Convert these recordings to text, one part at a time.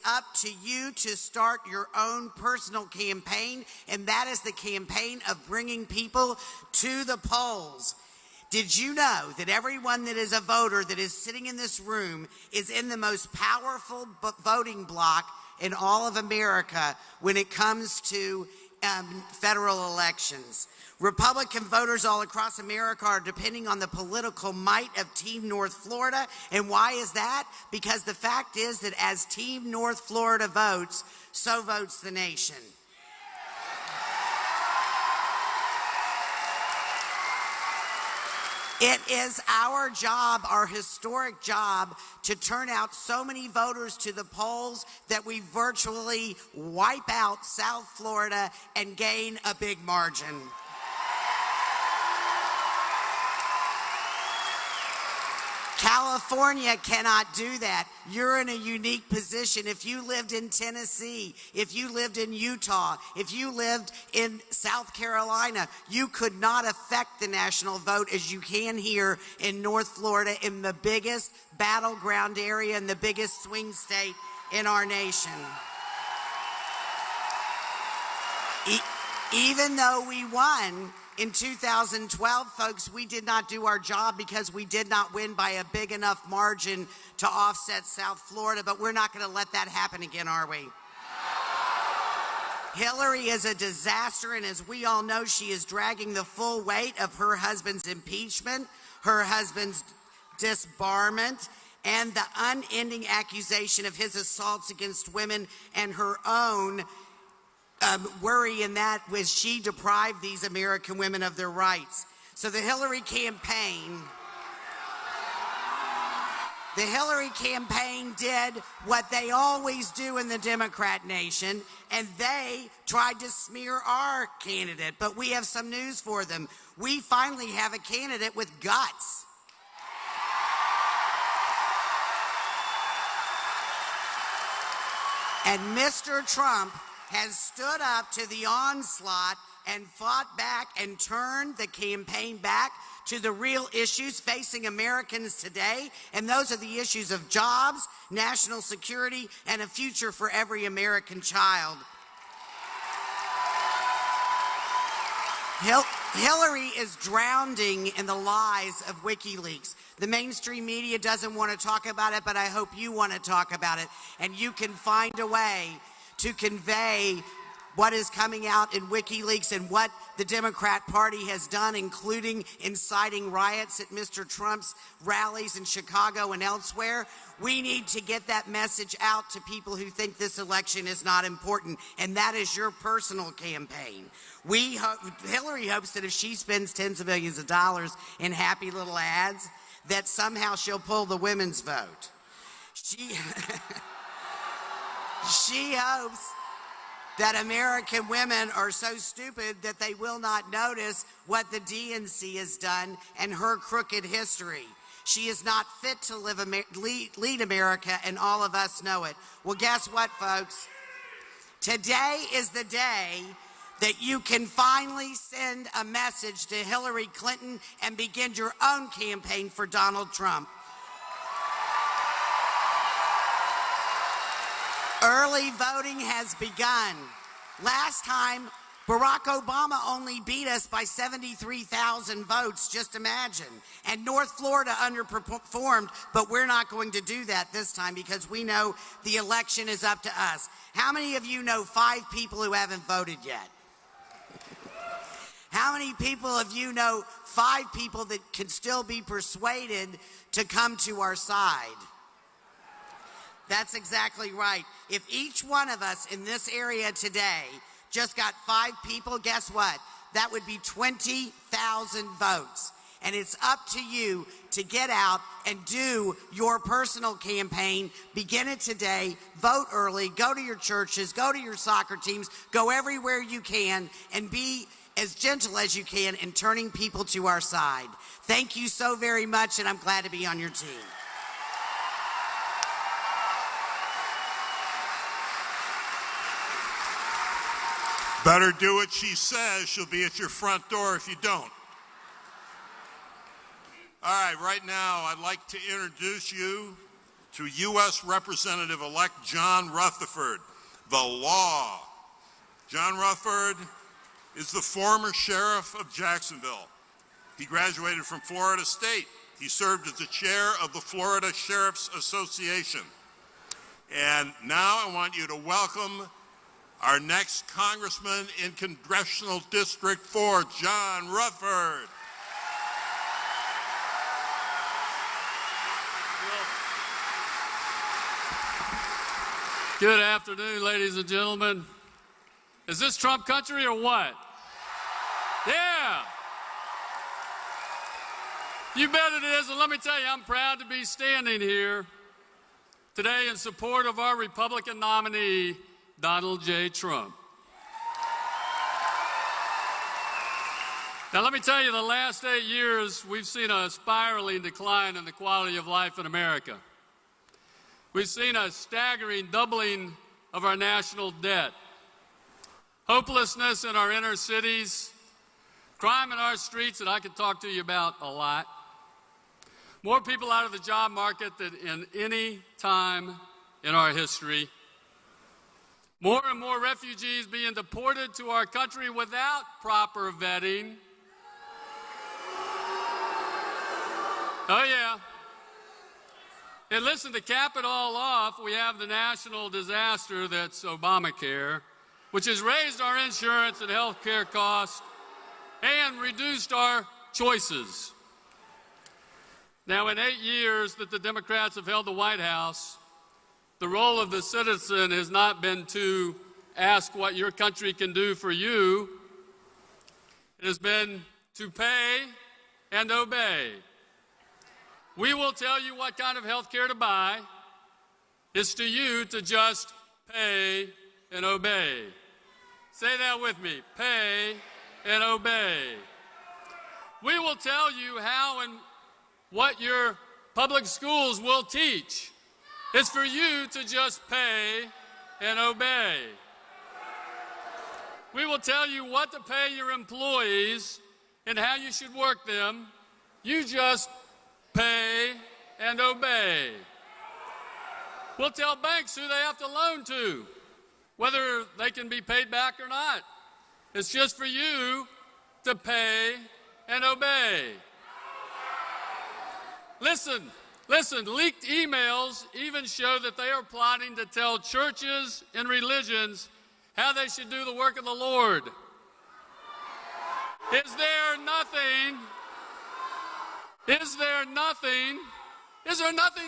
up to you to start your own personal campaign, and that is the campaign of bringing people to the polls. Did you know that everyone that is a voter that is sitting in this room is in the most powerful voting bloc in all of America when it comes to federal elections? Republican voters all across America are depending on the political might of Team North Florida. And why is that? Because the fact is that as Team North Florida votes, so votes the nation. It is our job, our historic job, to turn out so many voters to the polls that we virtually wipe out South Florida and gain a big margin. California cannot do that. You're in a unique position. If you lived in Tennessee, if you lived in Utah, if you lived in South Carolina, you could not affect the national vote as you can here in North Florida, in the biggest battleground area and the biggest swing state in our nation. Even though we won in 2012, folks, we did not do our job because we did not win by a big enough margin to offset South Florida, but we're not going to let that happen again, are we? Hillary is a disaster, and as we all know, she is dragging the full weight of her husband's impeachment, her husband's disbarment, and the unending accusation of his assaults against women, and her own worry in that was she deprived these American women of their rights. So the Hillary campaign did what they always do in the Democrat nation, and they tried to smear our candidate. But we have some news for them. We finally have a candidate with guts. And Mr. Trump has stood up to the onslaught and fought back and turned the campaign back to the real issues facing Americans today. And those are the issues of jobs, national security, and a future for every American child. Hillary is drowning in the lies of WikiLeaks. The mainstream media doesn't want to talk about it, but I hope you want to talk about it. And you can find a way to convey what is coming out in WikiLeaks and what the Democrat Party has done, including inciting riots at Mr. Trump's rallies in Chicago and elsewhere. We need to get that message out to people who think this election is not important, and that is your personal campaign. Hillary hopes that if she spends tens of millions of dollars in happy little ads, that somehow she'll pull the women's vote. She hopes that American women are so stupid that they will not notice what the DNC has done and her crooked history. She is not fit to lead America, and all of us know it. Well, guess what, folks? Today is the day that you can finally send a message to Hillary Clinton and begin your own campaign for Donald Trump. Early voting has begun. Last time, Barack Obama only beat us by 73,000 votes, just imagine. And North Florida underperformed, but we're not going to do that this time because we know the election is up to us. How many of you know 5 people who haven't voted yet? How many people of you know 5 people that can still be persuaded to come to our side? That's exactly right. If each one of us in this area today just got 5 people, guess what? That would be 20,000 votes. And it's up to you to get out and do your personal campaign. Begin it today. Vote early. Go to your churches. Go to your soccer teams. Go everywhere you can and be as gentle as you can in turning people to our side. Thank you so very much, and I'm glad to be on your team. Better do what she says. She'll be at your front door if you don't. All right, right now, I'd like to introduce you to U.S. Representative-elect John Rutherford, the law. John Rutherford is the former sheriff of Jacksonville. He graduated from Florida State. He served as the chair of the Florida Sheriff's Association. And now I want you to welcome our next congressman in Congressional District 4, John Rutherford. Good afternoon, ladies and gentlemen. Is this Trump country or what? Yeah. You bet it is, and let me tell you, I'm proud to be standing here today in support of our Republican nominee, Donald J. Trump. Now, let me tell you, the last 8 years, we've seen a spiraling decline in the quality of life in America. We've seen a staggering doubling of our national debt, hopelessness in our inner cities, crime in our streets that I could talk to you about a lot, more people out of the job market than in any time in our history, more and more refugees being deported to our country without proper vetting. Oh, yeah. And listen, to cap it all off, we have the national disaster that's Obamacare, which has raised our insurance and health care costs and reduced our choices. Now, in 8 years that the Democrats have held the White House, the role of the citizen has not been to ask what your country can do for you. It has been to pay and obey. We will tell you what kind of health care to buy. It's to you to just pay and obey. Say that with me. Pay and obey. We will tell you how and what your public schools will teach. It's for you to just pay and obey. We will tell you what to pay your employees and how you should work them. You just pay and obey. We'll tell banks who they have to loan to, whether they can be paid back or not. It's just for you to pay and obey. Listen, leaked emails even show that they are plotting to tell churches and religions how they should do the work of the Lord. Is there nothing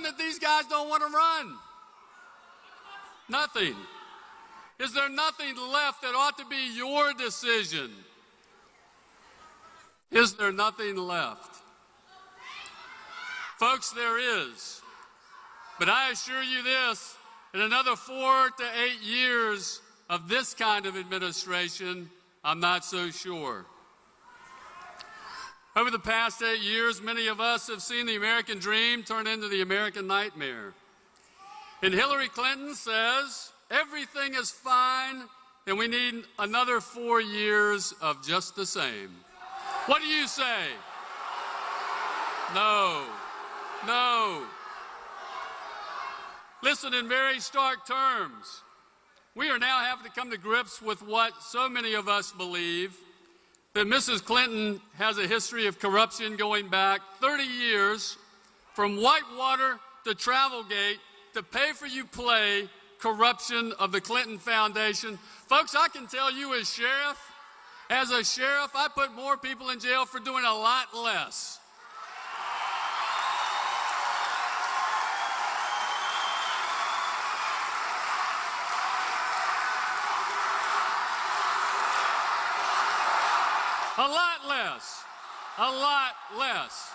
that these guys don't want to run? Nothing. Is there nothing left that ought to be your decision? Is there nothing left? Folks, there is. But I assure you this, in another 4 to 8 years of this kind of administration, I'm not so sure. Over the past 8 years, many of us have seen the American dream turn into the American nightmare. And Hillary Clinton says everything is fine and we need another 4 years of just the same. What do you say? No. Listen, in very stark terms, we are now having to come to grips with what so many of us believe, that Mrs. Clinton has a history of corruption going back 30 years, from Whitewater to Travelgate to Pay for You Play, corruption of the Clinton Foundation. Folks, I can tell you as a sheriff, I put more people in jail for doing a lot less. A lot less.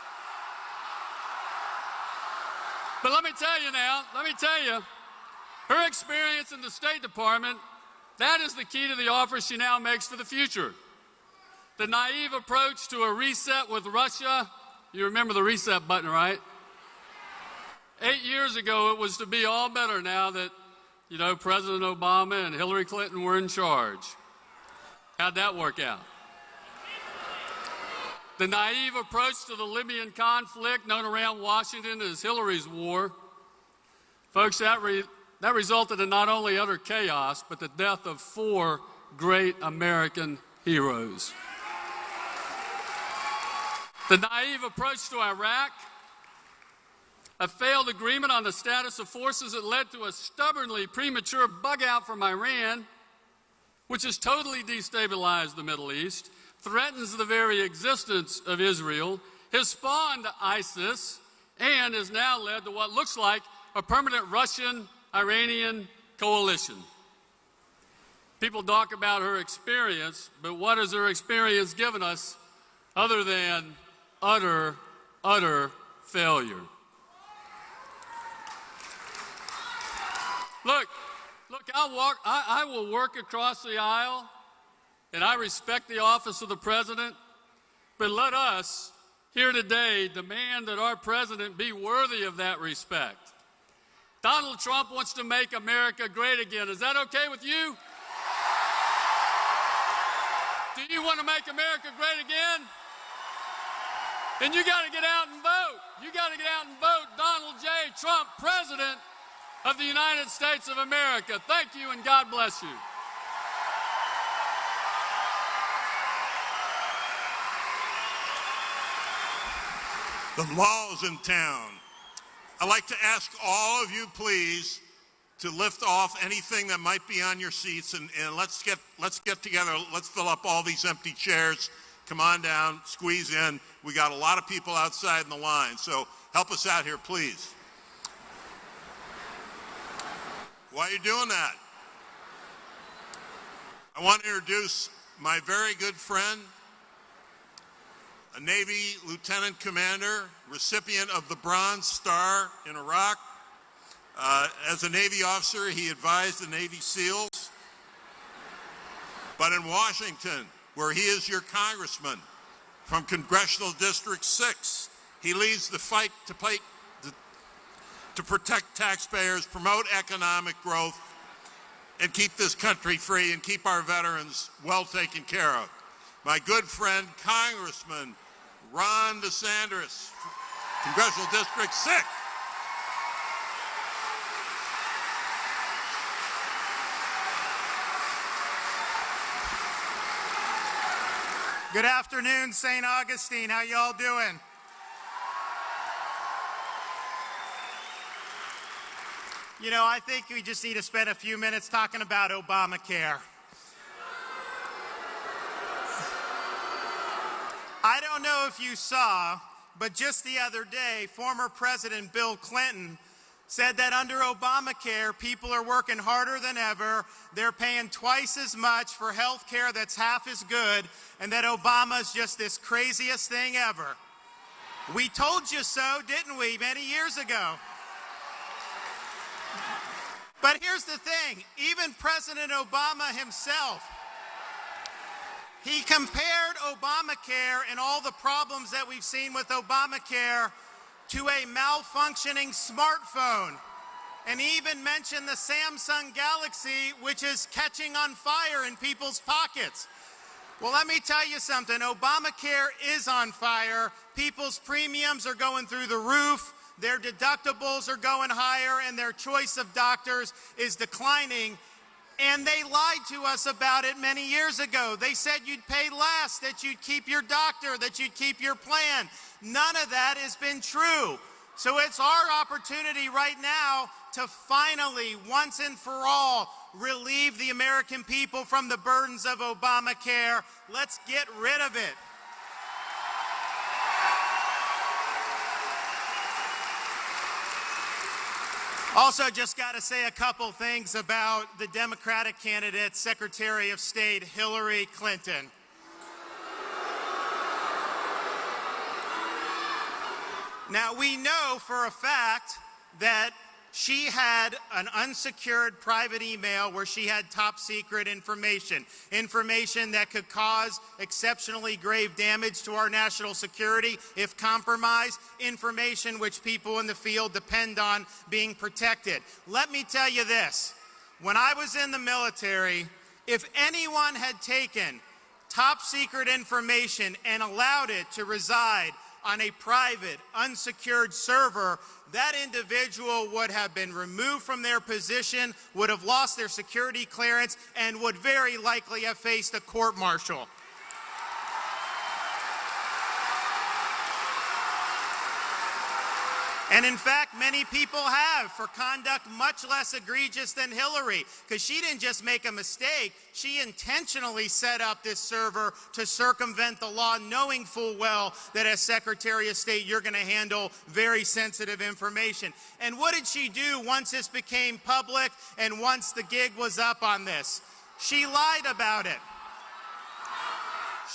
But let me tell you, her experience in the State Department, that is the key to the offer she now makes for the future. The naive approach to a reset with Russia, you remember the reset button, right? 8 years ago, it was to be all better now that, President Obama and Hillary Clinton were in charge. How'd that work out? The naive approach to the Libyan conflict, known around Washington as Hillary's war, Folks, that resulted in not only utter chaos, but the death of 4 great American heroes. The naive approach to Iraq, a failed agreement on the status of forces that led to a stubbornly premature bug out from Iran, which has totally destabilized the Middle East, threatens the very existence of Israel, has spawned ISIS, and has now led to what looks like a permanent Russian-Iranian coalition. People talk about her experience, but what has her experience given us other than utter failure? Look, I will work across the aisle, and I respect the office of the president, but let us here today demand that our president be worthy of that respect. Donald Trump wants to make America great again. Is that okay with you? Do you want to make America great again? Then you got to get out and vote. You got to get out and vote Donald J. Trump, President of the United States of America. Thank you, and God bless you. The law is in town. I'd like to ask all of you, please, to lift off anything that might be on your seats, and let's get together. Let's fill up all these empty chairs. Come on down, squeeze in. We got a lot of people outside in the line, so help us out here, please. Why are you doing that? I want to introduce my very good friend, a Navy Lieutenant Commander, recipient of the Bronze Star in Iraq. As a Navy officer, he advised the Navy SEALs. But in Washington, where he is your congressman from Congressional District 6, he leads the fight to protect taxpayers, promote economic growth, and keep this country free and keep our veterans well taken care of. My good friend, Congressman Ron DeSantis, Congressional District 6. Good afternoon, St. Augustine. How y'all doing? You know, I think we just need to spend a few minutes talking about Obamacare. I don't know if you saw, but just the other day, former President Bill Clinton said that under Obamacare, people are working harder than ever, they're paying twice as much for health care that's half as good, and that Obama's just this craziest thing ever. We told you so, didn't we, many years ago? But here's the thing, even President Obama himself, he compared Obamacare and all the problems that we've seen with Obamacare to a malfunctioning smartphone, and even mentioned the Samsung Galaxy, which is catching on fire in people's pockets. Well, let me tell you something. Obamacare is on fire. People's premiums are going through the roof. Their deductibles are going higher, and their choice of doctors is declining. And they lied to us about it many years ago. They said you'd pay less, that you'd keep your doctor, that you'd keep your plan. None of that has been true. So it's our opportunity right now to finally, once and for all, relieve the American people from the burdens of Obamacare. Let's get rid of it. Also, just got to say a couple things about the Democratic candidate, Secretary of State Hillary Clinton. Now, we know for a fact that she had an unsecured private email where she had top secret information that could cause exceptionally grave damage to our national security if compromised, information which people in the field depend on being protected. Let me tell you this, when I was in the military, if anyone had taken top secret information and allowed it to reside on a private, unsecured server, that individual would have been removed from their position, would have lost their security clearance, and would very likely have faced a court-martial. And in fact, many people have, for conduct much less egregious than Hillary, because she didn't just make a mistake, she intentionally set up this server to circumvent the law, knowing full well that as Secretary of State, you're going to handle very sensitive information. And what did she do once this became public and once the gig was up on this? She lied about it.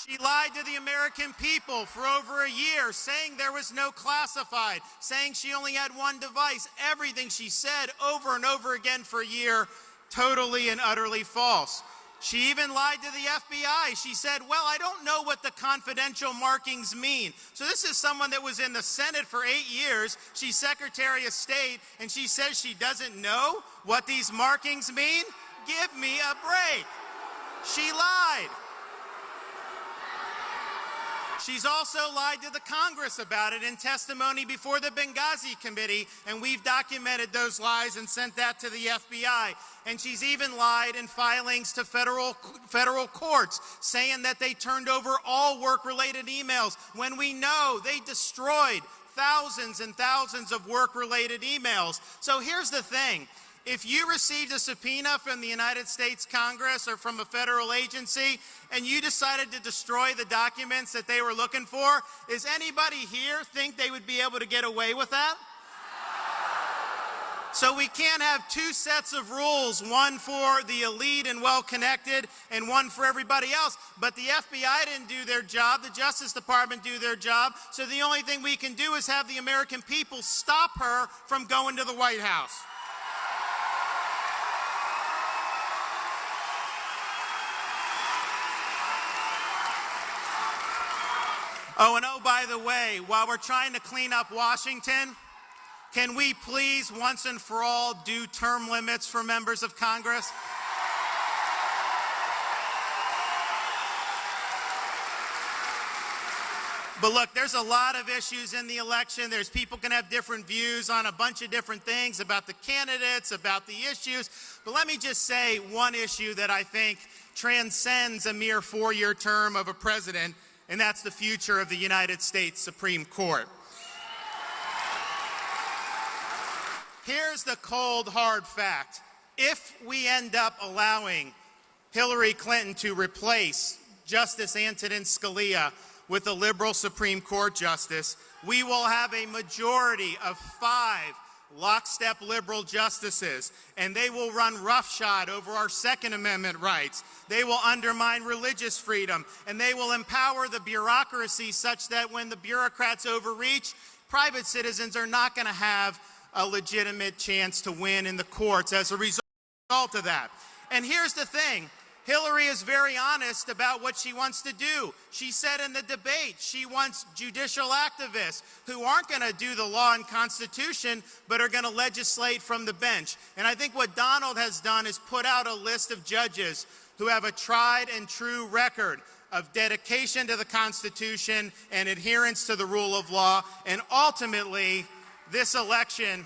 She lied to the American people for over a year, saying there was no classified, saying she only had one device. Everything she said over and over again for a year, totally and utterly false. She even lied to the FBI. She said, well, I don't know what the confidential markings mean. So this is someone that was in the Senate for 8 years. She's Secretary of State, and she says she doesn't know what these markings mean? Give me a break. She lied. She's also lied to the Congress about it in testimony before the Benghazi Committee, and we've documented those lies and sent that to the FBI. And she's even lied in filings to federal courts, saying that they turned over all work-related emails, when we know they destroyed thousands and thousands of work-related emails. So here's the thing. If you received a subpoena from the United States Congress or from a federal agency and you decided to destroy the documents that they were looking for, does anybody here think they would be able to get away with that? So we can't have two sets of rules, one for the elite and well-connected and one for everybody else. But the FBI didn't do their job, the Justice Department do their job, so the only thing we can do is have the American people stop her from going to the White House. Oh, and oh, by the way, while we're trying to clean up Washington, can we please, once and for all, do term limits for members of Congress? But look, there's a lot of issues in the election. There's people can have different views on a bunch of different things about the candidates, about the issues. But let me just say one issue that I think transcends a mere 4-year term of a president, and that's the future of the United States Supreme Court. Here's the cold, hard fact. If we end up allowing Hillary Clinton to replace Justice Antonin Scalia with a liberal Supreme Court justice, we will have a majority of 5 lockstep liberal justices, and they will run roughshod over our Second Amendment rights. They will undermine religious freedom, and they will empower the bureaucracy such that when the bureaucrats overreach, private citizens are not going to have a legitimate chance to win in the courts as a result of that. And here's the thing. Hillary is very honest about what she wants to do. She said in the debate she wants judicial activists who aren't going to do the law and Constitution, but are going to legislate from the bench. And I think what Donald has done is put out a list of judges who have a tried and true record of dedication to the Constitution and adherence to the rule of law. And ultimately, this election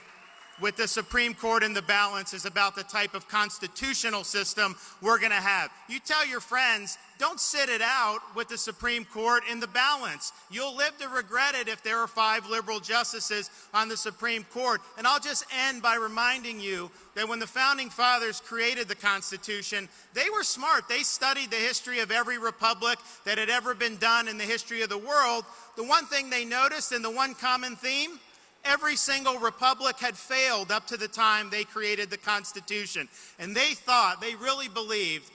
with the Supreme Court in the balance is about the type of constitutional system we're going to have. You tell your friends, don't sit it out with the Supreme Court in the balance. You'll live to regret it if there are 5 liberal justices on the Supreme Court. And I'll just end by reminding you that when the Founding Fathers created the Constitution, they were smart. They studied the history of every republic that had ever been done in the history of the world. The one thing they noticed, and the one common theme, every single republic had failed up to the time they created the Constitution. And they thought, they really believed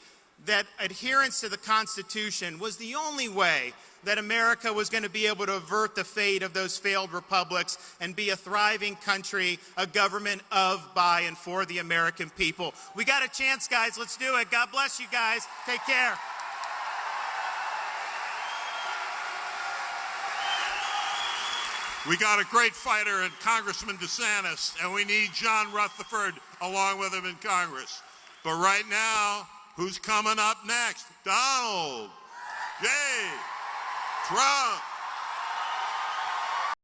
that adherence to the Constitution was the only way that America was going to be able to avert the fate of those failed republics and be a thriving country, a government of, by, and for the American people. We got a chance, guys. Let's do it. God bless you guys. Take care. We got a great fighter in Congressman DeSantis, and we need John Rutherford along with him in Congress. But right now, who's coming up next? Donald J. Trump.